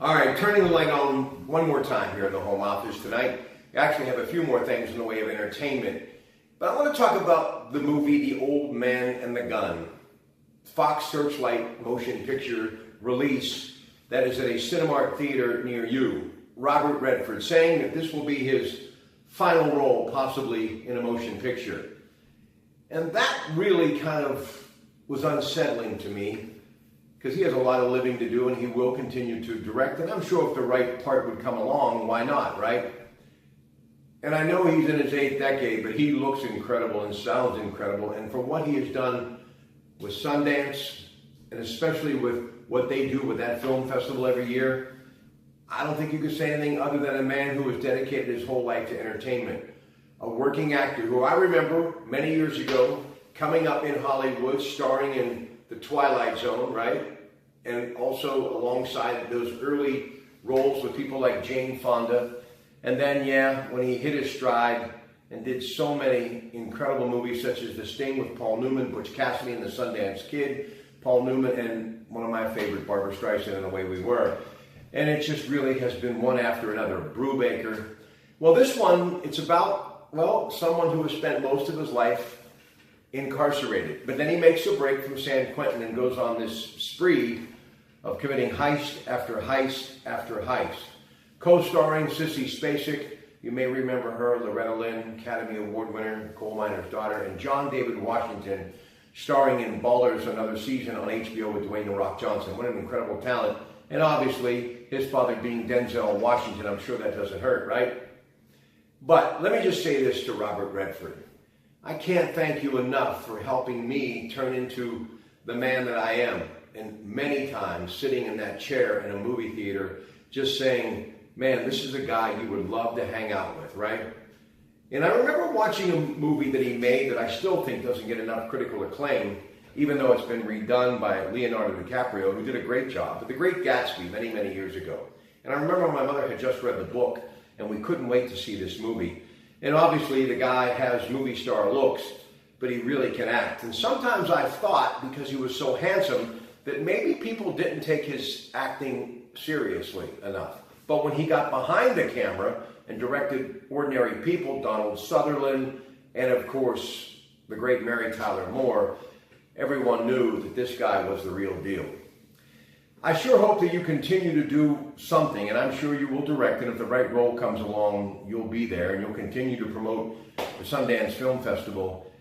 All right, turning the light on one more time here in the home office tonight. I actually have a few more things in the way of entertainment. But I want to talk about the movie The Old Man and the Gun. Fox Searchlight motion picture release that is at a Cinemark theater near you. Robert Redford saying that this will be his final role possibly in a motion picture. And that really kind of was unsettling to me because he has a lot of living to do and he will continue to direct. And I'm sure if the right part would come along, why not, right? And I know he's in his 8th decade, but he looks incredible and sounds incredible. And for what he has done with Sundance, and especially with what they do with that film festival every year, I don't think you could say anything other than a man who has dedicated his whole life to entertainment. A working actor who I remember many years ago coming up in Hollywood, starring in The Twilight Zone, right? And also alongside those early roles with people like Jane Fonda. And then, when he hit his stride and did so many incredible movies such as The Sting with Paul Newman, Butch Cassidy and the Sundance Kid, Paul Newman, and one of my favorite, Barbra Streisand and The Way We Were. And it just really has been one after another. Brubaker. Well, this one, it's about, someone who has spent most of his life incarcerated. But then he makes a break from San Quentin and goes on this spree of committing heist after heist after heist. Co-starring Sissy Spacek, you may remember her, Loretta Lynn, Academy Award winner, Coal Miner's Daughter, and John David Washington, starring in Ballers another season on HBO with Dwayne "The Rock" Johnson. What an incredible talent. And obviously, his father being Denzel Washington, I'm sure that doesn't hurt, right? But let me just say this to Robert Redford. I can't thank you enough for helping me turn into the man that I am. And many times, sitting in that chair in a movie theater, just saying, man, this is a guy you would love to hang out with, right? And I remember watching a movie that he made that I still think doesn't get enough critical acclaim, even though it's been redone by Leonardo DiCaprio, who did a great job, but The Great Gatsby many, many years ago. And I remember my mother had just read the book, and we couldn't wait to see this movie. And obviously the guy has movie star looks, but he really can act. And sometimes I've thought, because he was so handsome, that maybe people didn't take his acting seriously enough. But when he got behind the camera and directed Ordinary People, Donald Sutherland, and of course, the great Mary Tyler Moore, everyone knew that this guy was the real deal. I sure hope that you continue to do something, and I'm sure you will direct, and if the right role comes along, you'll be there, and you'll continue to promote the Sundance Film Festival.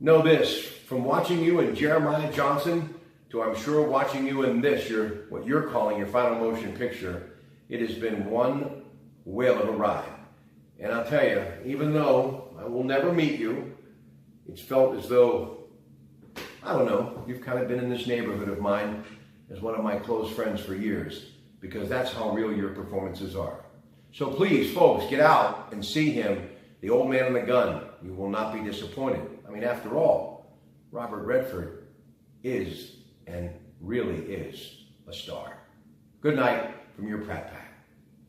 Know this, from watching you in Jeremiah Johnson, to I'm sure watching you in this, what you're calling your final motion picture, it has been one whale of a ride. And I'll tell you, even though I will never meet you, it's felt as though, I don't know, you've kind of been in this neighborhood of mine as one of my close friends for years, because that's how real your performances are. So please, folks, get out and see him, The Old Man and the Gun. You will not be disappointed. I mean, after all, Robert Redford is and really is a star. Good night from your Pratte.